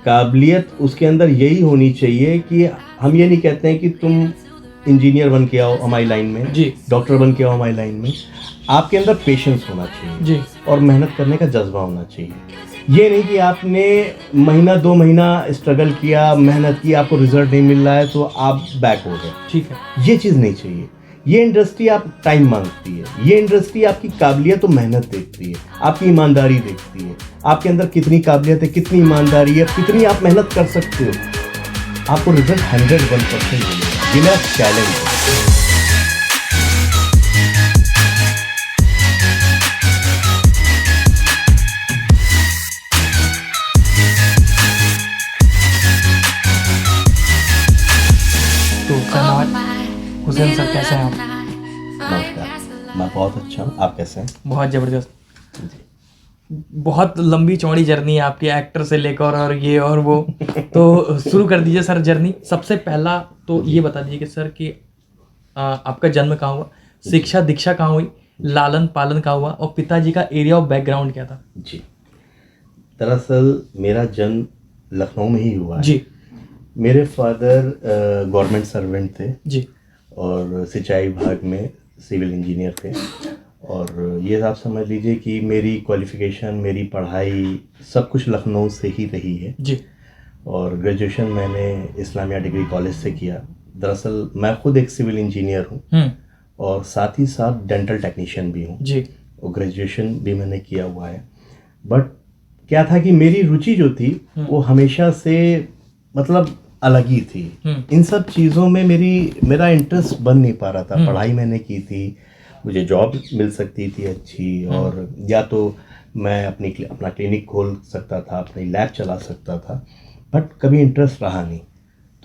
काबिलियत उसके अंदर यही होनी चाहिए कि हम ये नहीं कहते हैं कि तुम इंजीनियर बन के आओ हमारी लाइन में जी, डॉक्टर बन के आओ हमारी लाइन में। आपके अंदर पेशेंस होना चाहिए जी, और मेहनत करने का जज्बा होना चाहिए। ये नहीं कि आपने महीना 2 महीना स्ट्रगल किया, मेहनत की, आपको रिजल्ट नहीं मिल रहा है तो आप बैक हो गए। ठीक है। ये चीज़ नहीं चाहिए। ये इंडस्ट्री आप टाइम मांगती है। ये इंडस्ट्री आपकी काबिलियत और मेहनत देखती है, आपकी ईमानदारी देखती है, आपके अंदर कितनी काबिलियत है, कितनी ईमानदारी है, कितनी आप मेहनत कर सकते हो। आपको रिजल्ट 101% मिलेगा बिना चैलेंज है। तो धन्यवाद। हुसैन सर कैसे हैं आप? नमस्कार, मैं बहुत अच्छा हूँ। आप कैसे हैं? बहुत ज़बरदस्त। बहुत लंबी चौड़ी जर्नी है आपकी, एक्टर से लेकर और ये और वो। तो शुरू कर दीजिए सर जर्नी। सबसे पहला तो ये बता दीजिए कि सर कि आपका जन्म कहाँ हुआ, शिक्षा दीक्षा कहाँ हुई, लालन पालन कहाँ हुआ और पिताजी का एरिया ऑफ बैकग्राउंड क्या था? जी, दरअसल मेरा जन्म लखनऊ में ही हुआ है। जी मेरे फादर गवर्नमेंट सर्वेंट थे जी और सिंचाई विभाग में सिविल इंजीनियर थे। और ये आप समझ लीजिए कि मेरी क्वालिफ़िकेशन, मेरी पढ़ाई सब कुछ लखनऊ से ही रही है। जी और ग्रेजुएशन मैंने इस्लामिया डिग्री कॉलेज से किया। दरअसल मैं खुद एक सिविल इंजीनियर हूँ और साथ ही साथ डेंटल टेक्नीशियन भी हूँ। जी और ग्रेजुएशन भी मैंने किया हुआ है। बट क्या था कि मेरी रुचि जो थी वो हमेशा से मतलब अलग ही थी। इन सब चीज़ों में मेरा इंटरेस्ट बन नहीं पा रहा था। पढ़ाई मैंने की थी, मुझे जॉब मिल सकती थी अच्छी, और या तो मैं अपना क्लिनिक खोल सकता था, अपनी लैब चला सकता था, बट कभी इंटरेस्ट रहा नहीं।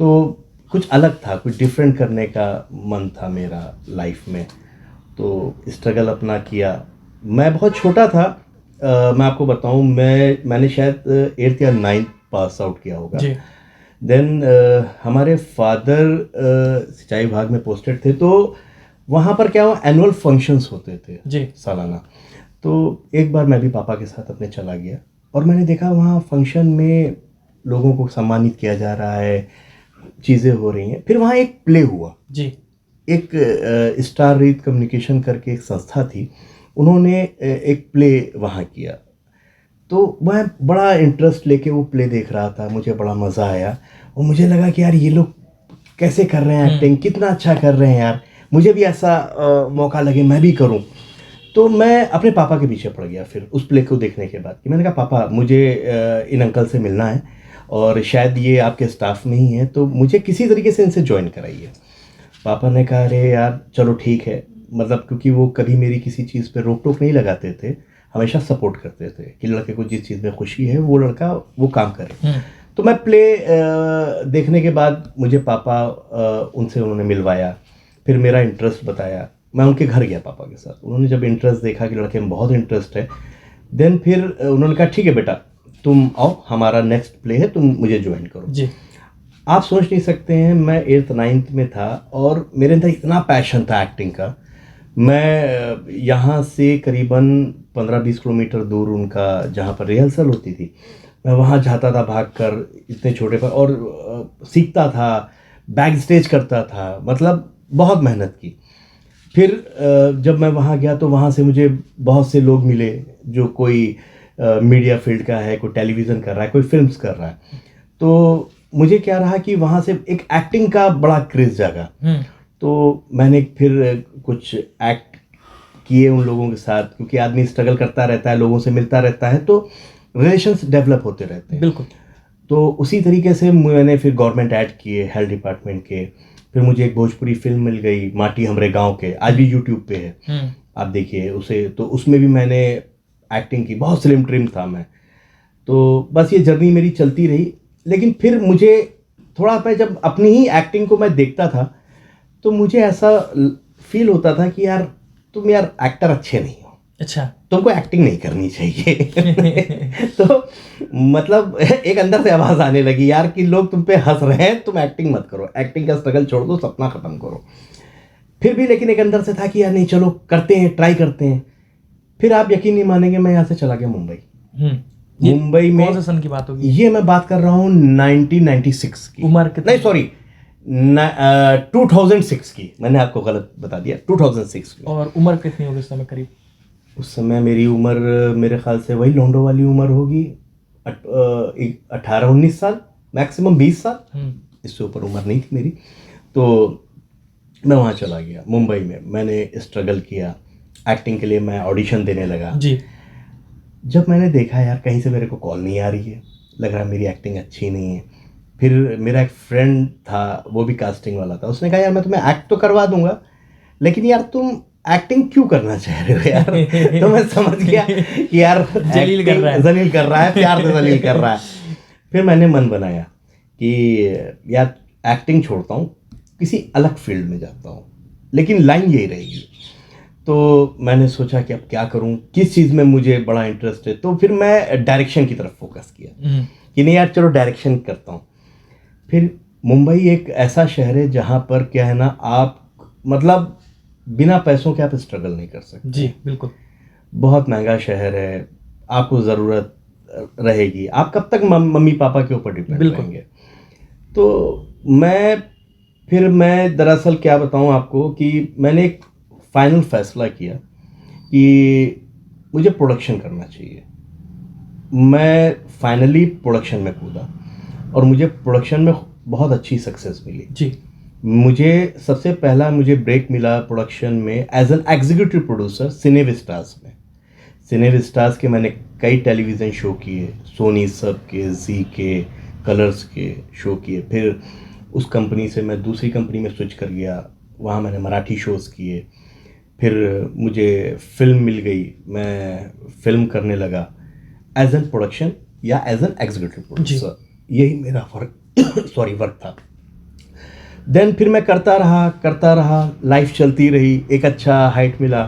तो कुछ अलग था, कुछ डिफरेंट करने का मन था मेरा लाइफ में। तो स्ट्रगल अपना किया। मैं बहुत छोटा था। मैं आपको बताऊं, मैंने शायद 8th या 9th पास आउट किया होगा। जी देन हमारे फादर सिंचाई विभाग में पोस्टेड थे, तो वहाँ पर क्या हुआ, एनुअल फंक्शंस होते थे जी सालाना। तो एक बार मैं भी पापा के साथ अपने चला गया और मैंने देखा वहाँ फंक्शन में लोगों को सम्मानित किया जा रहा है, चीज़ें हो रही हैं। फिर वहाँ एक प्ले हुआ। जी एक स्टार रीत कम्युनिकेशन करके एक संस्था थी, उन्होंने एक प्ले वहाँ किया। तो मैं बड़ा इंटरेस्ट लेके वो प्ले देख रहा था, मुझे बड़ा मज़ा आया और मुझे लगा कि यार ये लोग कैसे कर रहे हैं एक्टिंग, कितना अच्छा कर रहे हैं यार, मुझे भी ऐसा मौका लगे मैं भी करूं। तो मैं अपने पापा के पीछे पड़ गया फिर उस प्ले को देखने के बाद कि मैंने कहा पापा मुझे इन अंकल से मिलना है और शायद ये आपके स्टाफ में ही है, तो मुझे किसी तरीके से इनसे ज्वाइन कराइए। पापा ने कहा अरे यार चलो ठीक है, मतलब क्योंकि वो कभी मेरी किसी चीज़ पे रोक टोक नहीं लगाते थे, हमेशा सपोर्ट करते थे कि लड़के को जिस चीज़ में खुशी है वो लड़का वो काम करे। तो मैं प्ले देखने के बाद मुझे पापा उनसे उन्होंने मिलवाया, फिर मेरा इंटरेस्ट बताया। मैं उनके घर गया पापा के साथ। उन्होंने जब इंटरेस्ट देखा कि लड़के में बहुत इंटरेस्ट है, देन फिर उन्होंने कहा ठीक है बेटा तुम आओ, हमारा नेक्स्ट प्ले है, तुम मुझे ज्वाइन करो। जी आप सोच नहीं सकते हैं, मैं 8th 9th में था और मेरे अंदर इतना पैशन था एक्टिंग का। मैं यहाँ से करीबन 15-20 किलोमीटर दूर उनका जहाँ पर रिहर्सल होती थी, मैं वहाँ जाता था भागकर इतने छोटे पर, और सीखता था, बैक स्टेज करता था, मतलब बहुत मेहनत की। फिर जब मैं वहाँ गया तो वहाँ से मुझे बहुत से लोग मिले, जो कोई मीडिया फील्ड का है, कोई टेलीविज़न कर रहा है, कोई फिल्म्स कर रहा है। तो मुझे क्या रहा कि वहाँ से एक एक्टिंग का बड़ा क्रेज़ जागा। तो मैंने फिर कुछ एक्ट किए उन लोगों के साथ, क्योंकि आदमी स्ट्रगल करता रहता है, लोगों से मिलता रहता है, तो रिलेशंस डेवलप होते रहते हैं। बिल्कुल। तो उसी तरीके से मैंने फिर गवर्नमेंट ऐड किए हेल्थ डिपार्टमेंट के। फिर मुझे एक भोजपुरी फिल्म मिल गई, माटी हमरे गांव के, आज भी यूट्यूब पे है, आप देखिए उसे। तो उसमें भी मैंने एक्टिंग की, बहुत स्लिम ट्रिम था मैं। तो बस ये जर्नी मेरी चलती रही। लेकिन फिर मुझे थोड़ा, मैं जब अपनी ही एक्टिंग को मैं देखता था तो मुझे ऐसा फील होता था कि यार तुम यार एक्टर अच्छे नहीं हो, अच्छा तुमको एक्टिंग नहीं करनी चाहिए। तो मतलब एक अंदर से आवाज़ आने लगी यार कि लोग तुम पे हंस रहे हैं, तुम एक्टिंग मत करो, एक्टिंग का स्ट्रगल छोड़ दो, सपना ख़त्म करो। फिर भी लेकिन एक अंदर से था कि यार नहीं चलो करते हैं, ट्राई करते हैं। फिर आप यकीन नहीं मानेंगे, मैं यहाँ से चला गया मुंबई। ये मुंबई में कौन से सन की बात होगी? ये मैं बात कर रहा हूँ 1996 की। उम्र कितनी? नहीं सॉरी, 2006 की, मैंने आपको गलत बता दिया, 2006 में। और उम्र कितनी होगी उस समय करीब? उस समय मेरी उम्र मेरे ख्याल से वही लौंडो वाली उम्र होगी, 18-19 साल, मैक्सिमम 20 साल, इससे ऊपर उम्र नहीं थी मेरी। तो मैं वहाँ चला गया मुंबई में, मैंने स्ट्रगल किया एक्टिंग के लिए, मैं ऑडिशन देने लगा जी। जब मैंने देखा यार कहीं से मेरे को कॉल नहीं आ रही है, लग रहा है मेरी एक्टिंग अच्छी नहीं है। फिर मेरा एक फ्रेंड था, वो भी कास्टिंग वाला था, उसने कहा यार मैं तुम्हें एक्ट तो करवा दूंगा, लेकिन यार तुम एक्टिंग क्यों करना चाह रहे हो यार। तो मैं समझ गया कि यार जलील कर रहा है। जलील कर रहा है, प्यार से जलील कर रहा है। फिर मैंने मन बनाया कि यार एक्टिंग छोड़ता हूँ, किसी अलग फील्ड में जाता हूँ, लेकिन लाइन यही रहेगी। तो मैंने सोचा कि अब क्या करूं, किस चीज़ में मुझे बड़ा इंटरेस्ट है। तो फिर मैं डायरेक्शन की तरफ फोकस किया कि नहीं यार चलो डायरेक्शन करता हूं। फिर मुंबई एक ऐसा शहर है जहां पर क्या है ना, आप मतलब बिना पैसों के आप स्ट्रगल नहीं कर सकते। जी बिल्कुल। बहुत महंगा शहर है, आपको ज़रूरत रहेगी, आप कब तक मम्मी पापा के ऊपर डिपेंड बिल्कुल। रहेंगे। तो मैं दरअसल क्या बताऊं आपको कि मैंने एक फाइनल फैसला किया कि मुझे प्रोडक्शन करना चाहिए। मैं फाइनली प्रोडक्शन में कूदा और मुझे प्रोडक्शन में बहुत अच्छी सक्सेस मिली। जी। मुझे सबसे पहला ब्रेक मिला प्रोडक्शन में एज एन एग्जीक्यूटिव प्रोड्यूसर सिनेविस्टास में। सिनेविस्टास के मैंने कई टेलीविज़न शो किए, सोनी सब के, जी के, कलर्स के शो किए। फिर उस कंपनी से मैं दूसरी कंपनी में स्विच कर गया, वहाँ मैंने मराठी शोज़ किए। फिर मुझे फिल्म मिल गई, मैं फिल्म करने लगा एज एन प्रोडक्शन या एज एन एग्जीक्यूटिव प्रोड्यूसर। यही मेरा वर्क था। देन फिर मैं करता रहा, लाइफ चलती रही, एक अच्छा हाइट मिला।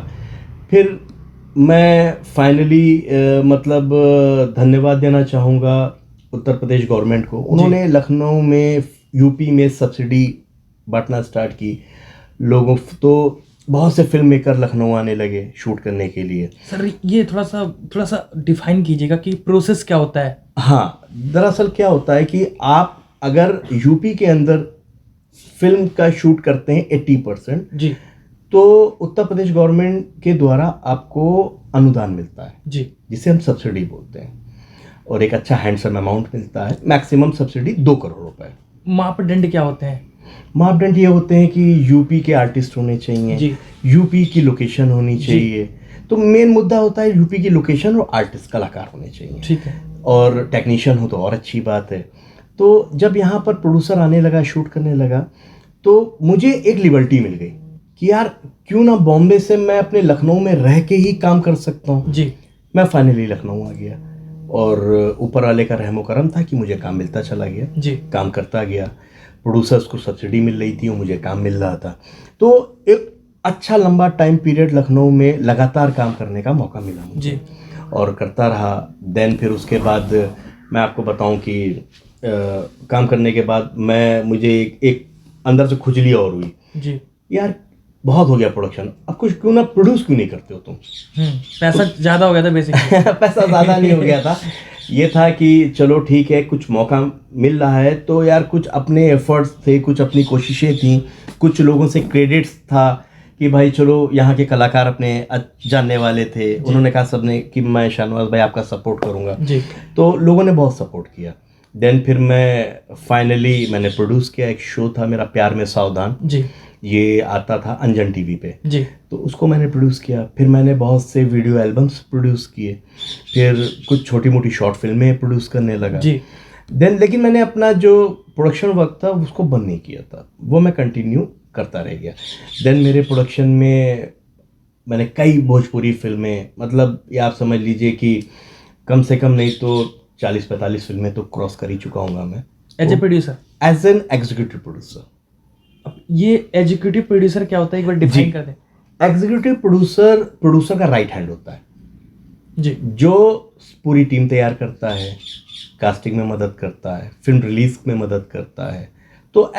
फिर मैं फाइनली धन्यवाद देना चाहूँगा उत्तर प्रदेश गवर्नमेंट को। उन्होंने लखनऊ में, यूपी में सब्सिडी बांटना स्टार्ट की लोगों, तो बहुत से फिल्म मेकर लखनऊ आने लगे शूट करने के लिए। सर ये थोड़ा सा डिफाइन कीजिएगा कि प्रोसेस क्या होता है? हाँ, दरअसल क्या होता है कि आप अगर यूपी के अंदर फिल्म का शूट करते हैं 80%, जी तो उत्तर प्रदेश गवर्नमेंट के द्वारा आपको अनुदान मिलता है जी, जिसे हम सब्सिडी बोलते हैं, और एक अच्छा हैंडसम अमाउंट मिलता है, मैक्सिमम सब्सिडी 2 करोड़ रुपए। मापदंड क्या होते हैं? मापदंड ये होते हैं कि यूपी के आर्टिस्ट होने चाहिए जी। यूपी की लोकेशन होनी चाहिए। तो मेन मुद्दा होता है यूपी की लोकेशन और आर्टिस्ट, कलाकार होने चाहिए। ठीक है। और टेक्नीशियन हो तो और अच्छी बात है। तो जब यहाँ पर प्रोड्यूसर आने लगा, शूट करने लगा, तो मुझे एक लिबर्टी मिल गई कि यार क्यों ना बॉम्बे से मैं अपने लखनऊ में रह के ही काम कर सकता हूँ। जी। मैं फाइनली लखनऊ आ गया और ऊपर वाले का रहमो करम था कि मुझे काम मिलता चला गया। जी। काम करता गया, प्रोड्यूसर्स को सब्सिडी मिल रही थी और मुझे काम मिल रहा था। तो एक अच्छा लंबा टाइम पीरियड लखनऊ में लगातार काम करने का मौका मिला मुझे। जी। और करता रहा। देन फिर उसके बाद मैं आपको बताऊं कि काम करने के बाद मुझे एक अंदर से खुजली और हुई। जी। यार बहुत हो गया प्रोडक्शन, अब कुछ क्यों ना प्रोड्यूस क्यों नहीं करते हो तुम। पैसा ज़्यादा हो गया था बेसिकली। पैसा ज़्यादा नहीं हो गया था, ये था कि चलो ठीक है, कुछ मौका मिल रहा है तो यार कुछ अपने एफर्ट्स थे, कुछ अपनी कोशिशें थी, कुछ लोगों से क्रेडिट्स था कि भाई चलो यहाँ के कलाकार अपने जानने वाले थे, उन्होंने कहा सबने कि मैं शाहनवाज भाई आपका सपोर्ट करूँगा। जी। तो लोगों ने बहुत सपोर्ट किया। देन फिर मैंने प्रोड्यूस किया, एक शो था मेरा प्यार में सावधान। जी। ये आता था अंजन टीवी पे। जी। तो उसको मैंने प्रोड्यूस किया। फिर मैंने बहुत से वीडियो एल्बम्स प्रोड्यूस किए, फिर कुछ छोटी मोटी शॉर्ट फिल्में प्रोड्यूस करने लगा। जी। देन लेकिन मैंने अपना जो प्रोडक्शन वर्क था उसको बंद नहीं किया था, वो मैं कंटिन्यू करता रह गया। देन मेरे प्रोडक्शन में मैंने कई भोजपुरी फिल्में, मतलब ये आप समझ लीजिए कि कम से कम नहीं तो 40-45 फिल्में तो क्रॉस कर ही चुका हूँगा मैं as a producer, as an executive producer. अब ये एग्जीक्यूटिव प्रोड्यूसर क्या होता है, एक बार डिफाइन कर दें। एग्जीक्यूटिव प्रोड्यूसर का राइट हैंड होता है जी। जो पूरी टीम तैयार करता है, कास्टिंग में मदद करता है, फिल्म रिलीज में मदद करता है। तो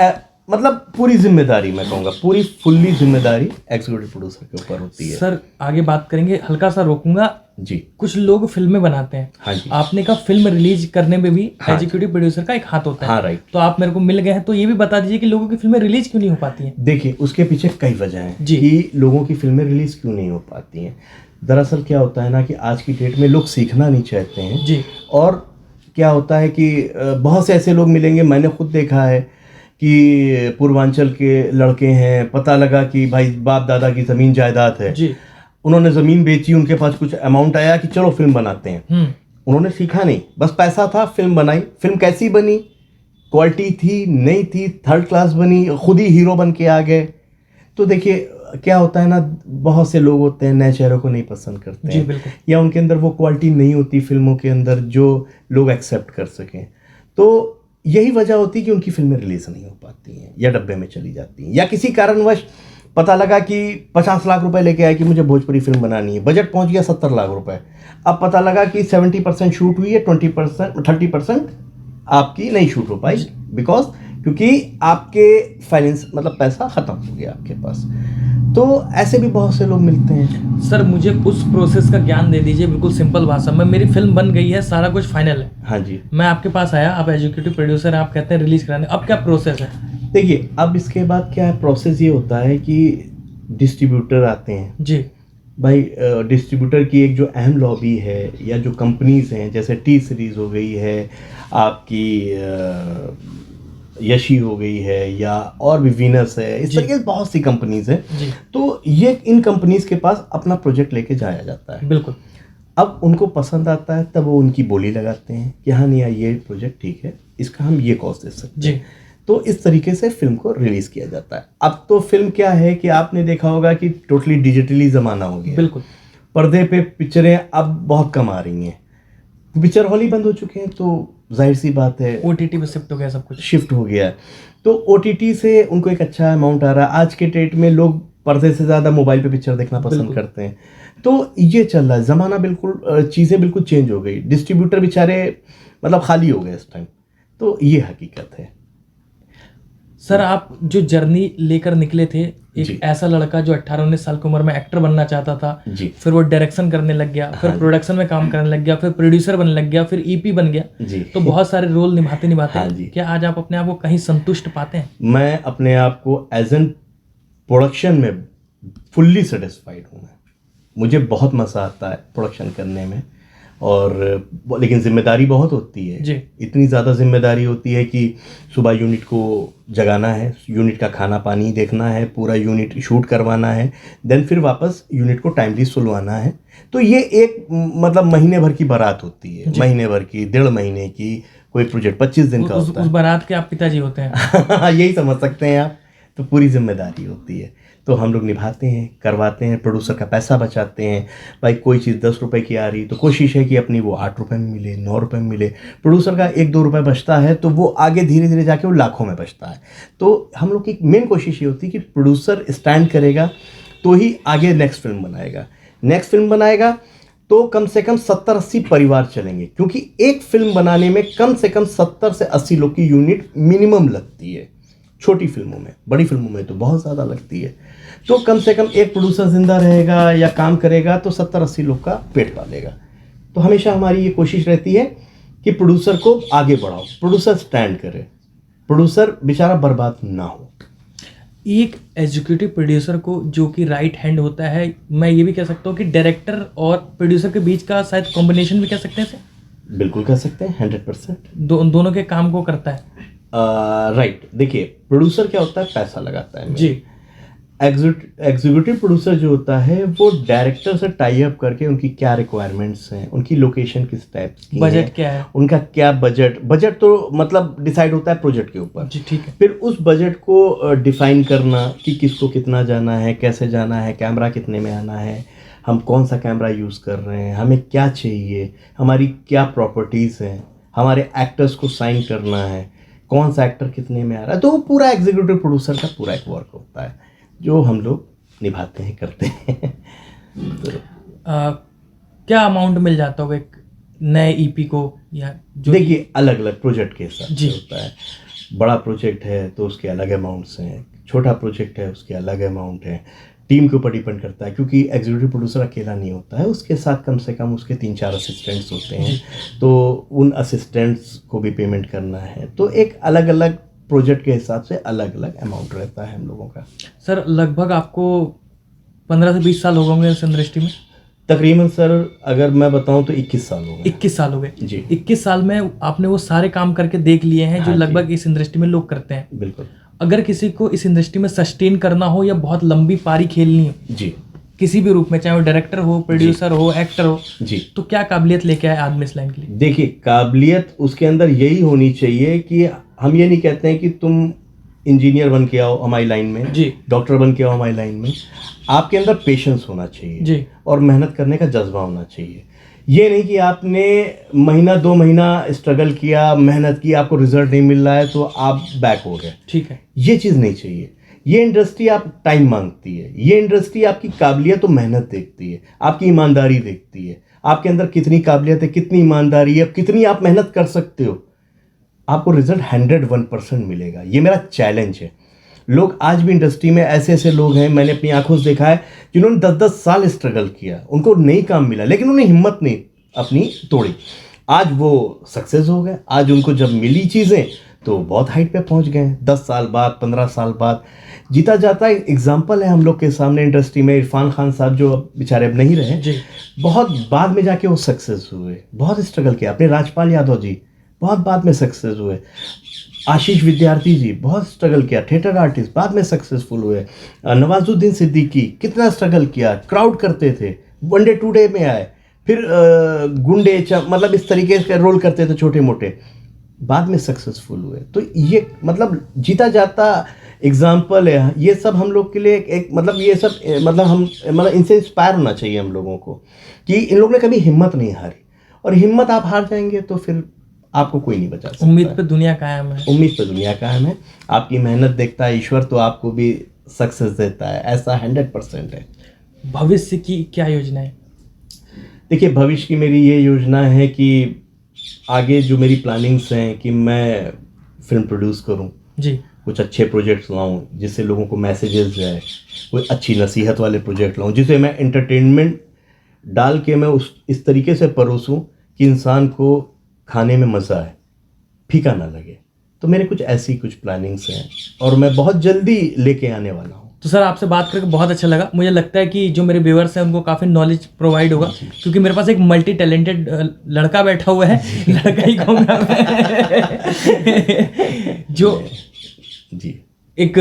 मतलब पूरी जिम्मेदारी, मैं कहूँगा पूरी फुल्ली जिम्मेदारी एग्जीक्यूटिव प्रोड्यूसर के ऊपर होती है। सर आगे बात करेंगे, हल्का सा रोकूंगा। जी कुछ लोग फिल्में बनाते हैं, हाँ जी आपने कहा फिल्म रिलीज करने में भी हाँ एग्जीक्यूटिव प्रोड्यूसर का एक हाथ होता है। हाँ राइट। तो आप मेरे को मिल गए हैं, तो ये भी बता दीजिए कि लोगों की फिल्में रिलीज क्यों नहीं हो पाती हैं? देखिए उसके पीछे कई वजह हैं जी। कि लोगों की फिल्में रिलीज क्यों नहीं हो पाती हैं। दरअसल क्या होता है ना कि आज की डेट में लोग सीखना नहीं चाहते हैं। जी और क्या होता है कि बहुत से ऐसे लोग मिलेंगे, मैंने खुद देखा है कि पूर्वांचल के लड़के हैं, पता लगा कि भाई बाप दादा की ज़मीन जायदाद है, जी। उन्होंने ज़मीन बेची, उनके पास कुछ अमाउंट आया कि चलो फिल्म बनाते हैं। उन्होंने सीखा नहीं, बस पैसा था, फिल्म बनाई। फिल्म कैसी बनी, क्वालिटी थी नहीं थी, थर्ड क्लास बनी, खुद ही हीरो बन के आ गए। तो देखिए क्या होता है ना, बहुत से लोग होते हैं नए चेहरों को नहीं पसंद करते जी हैं, बिल्कुल। या उनके अंदर वो क्वालिटी नहीं होती फिल्मों के अंदर जो लोग एक्सेप्ट कर सकें। तो यही वजह होती है कि उनकी फिल्में रिलीज नहीं हो पाती हैं, या डब्बे में चली जाती हैं, या किसी कारणवश पता लगा कि 50 लाख रुपए लेके आए कि मुझे भोजपुरी फिल्म बनानी है, बजट पहुंच गया 70 लाख रुपए। अब पता लगा कि 70% शूट हुई है, 30% आपकी नहीं शूट हो पाई, बिकॉज क्योंकि आपके फाइनेंस मतलब पैसा खत्म हो गया आपके पास। तो ऐसे भी बहुत से लोग मिलते हैं। सर मुझे उस प्रोसेस का ज्ञान दे दीजिए, बिल्कुल सिंपल भाषा में। मेरी फिल्म बन गई है, सारा कुछ फाइनल है, हाँ जी। मैं आपके पास आया, आप एग्जीक्यूटिव प्रोड्यूसर, आप कहते हैं रिलीज कराने, अब क्या प्रोसेस है? देखिए अब इसके बाद क्या है, प्रोसेस ये होता है कि डिस्ट्रीब्यूटर आते हैं। जी भाई डिस्ट्रीब्यूटर की एक जो अहम लॉबी है, या जो कंपनीज हैं, जैसे टी सीरीज़ हो गई है आपकी, यशी हो गई है, या और भी वीनस है, इस जी। तरीके से बहुत सी कंपनीज हैं। जी तो ये इन कंपनीज के पास अपना प्रोजेक्ट लेके जाया जाता है। बिल्कुल। अब उनको पसंद आता है तब वो उनकी बोली लगाते हैं कि हाँ नहीं यार ये प्रोजेक्ट ठीक है, इसका हम ये कॉस्ट दे सकते हैं। जी तो इस तरीके से फिल्म को रिलीज किया जाता है। अब तो फिल्म क्या है कि आपने देखा होगा कि टोटली डिजिटली ज़माना हो गया। बिल्कुल। पर्दे पे पिक्चरें अब बहुत कम आ रही हैं, पिक्चर हॉल ही बंद हो चुके हैं, तो जाहिर सी बात है ओटीटी पे शिफ्ट हो गया सब कुछ। शिफ्ट हो गया है। तो ओटीटी से उनको एक अच्छा अमाउंट आ रहा है। आज के डेट में लोग पर्दे से ज़्यादा मोबाइल पे पिक्चर देखना पसंद बिल्कुल। करते हैं। तो ये चल रहा है ज़माना, बिल्कुल चीज़ें बिल्कुल चेंज हो गई। डिस्ट्रीब्यूटर बेचारे मतलब खाली हो गए इस टाइम। तो ये हकीकत है। सर आप जो जर्नी लेकर निकले थे, जी। एक ऐसा लड़का जो 18-19 साल की उम्र में एक्टर बनना चाहता था, जी फिर वो डायरेक्शन करने लग गया, फिर हाँ जी। प्रोडक्शन में काम करने लग गया, फिर प्रोड्यूसर बनने लग गया, फिर ईपी बन गया, जी तो बहुत सारे रोल निभाते निभाते हाँ जी। क्या आज आप अपने आप को कहीं संतुष्ट पाते हैं? मैं अपने आप को एज एन प्रोडक्शन में फुल्ली सेटिस्फाइड हूँ। मुझे बहुत मज़ा आता है प्रोडक्शन करने में, और लेकिन जिम्मेदारी बहुत होती है। जी। इतनी ज़्यादा जिम्मेदारी होती है कि सुबह यूनिट को जगाना है, यूनिट का खाना पानी देखना है, पूरा यूनिट शूट करवाना है, देन फिर वापस यूनिट को टाइमली सुलवाना है। तो ये एक मतलब महीने भर की बारात होती है, महीने भर की, 1.5 महीने की, कोई प्रोजेक्ट 25 दिन का होता उस बारात के आप पिताजी होते हैं। है। यही समझ सकते हैं आप। तो पूरी जिम्मेदारी होती है, तो हम लोग निभाते हैं, करवाते हैं, प्रोड्यूसर का पैसा बचाते हैं। भाई कोई चीज़ 10 रुपए की आ रही तो कोशिश है कि अपनी वो 8 रुपए में मिले, 9 रुपए में मिले। प्रोड्यूसर का 1-2 रुपए बचता है तो वो आगे धीरे धीरे जाके वो लाखों में बचता है। तो हम लोग की मेन कोशिश ये होती है कि प्रोड्यूसर स्टैंड करेगा तो ही आगे नेक्स्ट फिल्म बनाएगा। नेक्स्ट फिल्म बनाएगा तो कम से कम 70-80 परिवार चलेंगे, क्योंकि एक फिल्म बनाने में कम से कम 70 से 80 लोग की यूनिट मिनिमम लगती है। छोटी फिल्मों में, बड़ी फिल्मों में तो बहुत ज़्यादा लगती है। तो कम से कम एक प्रोड्यूसर जिंदा रहेगा या काम करेगा तो 70-80 लोग का पेट पालेगा। तो हमेशा हमारी ये कोशिश रहती है कि प्रोड्यूसर को आगे बढ़ाओ, प्रोड्यूसर स्टैंड करे, प्रोड्यूसर बेचारा बर्बाद ना हो। एक एग्जीक्यूटिव प्रोड्यूसर को जो कि राइट हैंड होता है, मैं ये भी कह सकता हूँ कि डायरेक्टर और प्रोड्यूसर के बीच का शायद कॉम्बिनेशन भी कह सकते हैं इसे। बिल्कुल कह सकते हैं, 100%। दोनों के काम को करता है। राइट। देखिए प्रोड्यूसर क्या होता है, पैसा लगाता है। जी। एग्जीक्यूटिव प्रोड्यूसर जो होता है वो डायरेक्टर से टाई अप करके उनकी क्या रिक्वायरमेंट्स हैं, उनकी लोकेशन किस टाइप की बजट है, क्या है, उनका क्या बजट तो मतलब डिसाइड होता है प्रोजेक्ट के ऊपर। जी ठीक है। फिर उस बजट को डिफाइन करना कि किसको कितना जाना है, कैसे जाना है, कैमरा कितने में आना है, हम कौन सा कैमरा यूज़ कर रहे हैं, हमें क्या चाहिए, हमारी क्या प्रॉपर्टीज़ हैं, हमारे एक्टर्स को साइन करना है, कौन सा एक्टर कितने में आ रहा है। तो वो पूरा एग्जीक्यूटिव प्रोड्यूसर का पूरा एक वर्क होता है जो हम लोग निभाते हैं, करते हैं। तो क्या अमाउंट मिल जाता होगा एक नए ईपी को, या जो देखिए अलग अलग प्रोजेक्ट के हिसाब से जी। होता है। बड़ा प्रोजेक्ट है तो उसके अलग अमाउंट्स हैं, छोटा प्रोजेक्ट है उसके अलग अमाउंट हैं, टीम के ऊपर डिपेंड करता है, क्योंकि एग्जीक्यूटिव प्रोड्यूसर अकेला नहीं होता है, उसके साथ कम से कम उसके 3-4 असिस्टेंट्स होते हैं, तो उन असिस्टेंट्स को भी पेमेंट करना है, तो एक अलग अलग प्रोजेक्ट के हिसाब से अलग अलग अमाउंट रहता है हम लोगों का। सर लगभग आपको 15 से 20 साल हो गए होंगे इस इंडस्ट्री में? तकरीबन सर अगर मैं बताऊं तो 21 साल हो गए। 21 साल हो गए जी। 21 साल में आपने वो सारे काम करके देख लिए हैं जो हाँ जी। लगभग इस इंडस्ट्री में लोग करते हैं। बिल्कुल। अगर किसी को इस इंडस्ट्री में सस्टेन करना हो या बहुत लंबी पारी खेलनी हो जी किसी भी रूप में, चाहे वो डायरेक्टर हो, प्रोड्यूसर हो, एक्टर हो, जी, तो क्या काबिलियत लेके आए आदमी इस लाइन के लिए? देखिए काबिलियत उसके अंदर यही होनी चाहिए कि हम ये नहीं कहते हैं कि तुम इंजीनियर बन के आओ हमारी लाइन में, जी डॉक्टर बन के आओ हमारी लाइन में। आपके अंदर पेशेंस होना चाहिए जी और मेहनत करने का जज्बा होना चाहिए। ये नहीं कि आपने महीना 2 महीना स्ट्रगल किया, मेहनत की, आपको रिजल्ट नहीं मिल रहा है तो आप बैक हो गए। ठीक है। ये चीज़ नहीं चाहिए। ये इंडस्ट्री आप टाइम मांगती है, ये इंडस्ट्री आपकी काबिलियत और मेहनत देखती है, आपकी ईमानदारी देखती है, आपके अंदर कितनी काबिलियत है, कितनी ईमानदारी है, कितनी आप मेहनत कर सकते हो, आपको रिजल्ट 101% मिलेगा। ये मेरा चैलेंज है। लोग आज भी इंडस्ट्री में ऐसे ऐसे लोग हैं, मैंने अपनी आंखों से देखा है, जिन्होंने 10-10 साल स्ट्रगल किया, उनको नहीं काम मिला, लेकिन उन्हें हिम्मत नहीं अपनी तोड़ी। आज वो सक्सेस हो गए, आज उनको जब मिली चीज़ें तो बहुत हाइट पे पहुंच गए। 10 साल बाद, 15 साल बाद जीता जाता है। एग्जाम्पल है हम लोग के सामने इंडस्ट्री में, इरफान खान साहब जो अब बेचारे अब नहीं रहे, जी बहुत बाद में जाके वो सक्सेस हुए, बहुत स्ट्रगल किया। अपने राजपाल यादव जी बहुत बाद में सक्सेस हुए। आशीष विद्यार्थी जी बहुत स्ट्रगल किया, थिएटर आर्टिस्ट, बाद में सक्सेसफुल हुए। नवाजुद्दीन सिद्दीकी कितना स्ट्रगल किया, क्राउड करते थे, वन डे 2 डे में आए, फिर गुंडे मतलब इस तरीके से रोल करते थे छोटे मोटे, बाद में सक्सेसफुल हुए। तो ये मतलब जीता जाता एग्जाम्पल है। ये सब हम लोग के लिए एक मतलब ये सब मतलब हम मतलब इनसे इंस्पायर होना चाहिए हम लोगों को कि इन लोगों ने कभी हिम्मत नहीं हारी, और हिम्मत आप हार जाएंगे तो फिर आपको कोई नहीं बचा सकता। उम्मीद पे दुनिया कायम है। उम्मीद पे दुनिया कायम है। आपकी मेहनत देखता है ईश्वर, तो आपको भी सक्सेस देता है, ऐसा 100% है। भविष्य की क्या योजना है? देखिए भविष्य की मेरी ये योजना है कि आगे जो मेरी प्लानिंग्स हैं कि मैं फिल्म प्रोड्यूस करूं, जी कुछ अच्छे प्रोजेक्ट्स लाऊं जिससे लोगों को मैसेजेस जाए, कोई अच्छी नसीहत वाले प्रोजेक्ट लाऊं जिसे मैं एंटरटेनमेंट डाल के मैं इस तरीके से परोसूं कि इंसान को खाने में मज़ा आए, फीका ना लगे। तो मेरे कुछ ऐसी कुछ प्लानिंग्स हैं और मैं बहुत जल्दी लेके आने वाला हूँ। तो सर आपसे बात करके बहुत अच्छा लगा। मुझे लगता है कि जो मेरे व्यूअर्स हैं उनको काफ़ी नॉलेज प्रोवाइड होगा, क्योंकि मेरे पास एक मल्टी टैलेंटेड लड़का बैठा हुआ है, लड़का ही कहूँगा मैं, जो जी एक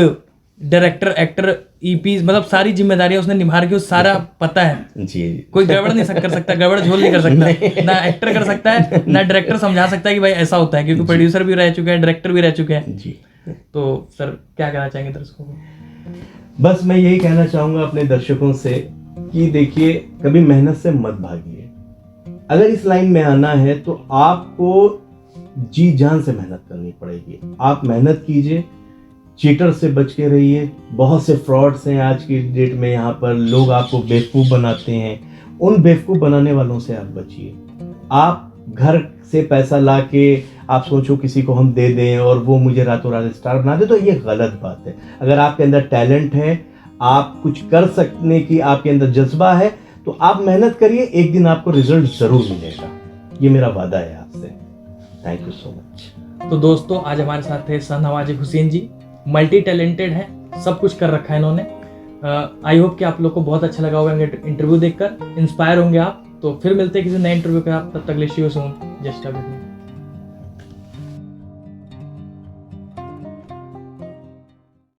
डायरेक्टर, एक्टर, ईपी मतलब सारी जिम्मेदारियां उसने निभा रखी, उस सारा पता है। जी कोई गड़बड़ नहीं कर सकता, गड़बड़ झोल नहीं कर सकता, ना एक्टर कर सकता है ना डायरेक्टर समझा सकता है कि भाई ऐसा होता है, क्योंकि प्रोड्यूसर भी रह चुके हैं, डायरेक्टर भी रह चुके हैं। जी। तो सर क्या कहना चाहेंगे दर्शकों को? बस मैं यही कहना चाहूँगा अपने दर्शकों से कि देखिए कभी मेहनत से मत भागिए। अगर इस लाइन में आना है तो आपको जी जान से मेहनत करनी पड़ेगी। आप मेहनत कीजिए, चीटर से बच के रहिए। बहुत से फ्रॉड्स हैं आज की डेट में, यहाँ पर लोग आपको बेवकूफ़ बनाते हैं, उन बेवकूफ़ बनाने वालों से आप बचिए। आप घर से पैसा ला के आप सोचो किसी को हम दे दें और वो मुझे रातों रात स्टार बना दे, तो ये गलत बात है। अगर आपके अंदर टैलेंट है, आप कुछ कर सकने की आपके अंदर जज्बा है, तो आप मेहनत करिए, एक दिन आपको रिजल्ट ज़रूर मिलेगा। ये मेरा वादा है आपसे। Thank you so much. तो दोस्तों आज हमारे साथ थे शाहनवाज हुसैन जी, मल्टी टैलेंटेड है, सब कुछ कर रखा है इन्होंने। आई होप कि आप लोग को बहुत अच्छा लगा होगा इंटरव्यू देखकर, इंस्पायर होंगे आप। तो फिर मिलते हैं किसी नए इंटरव्यू पे, आप तब तक ले सून जस्ट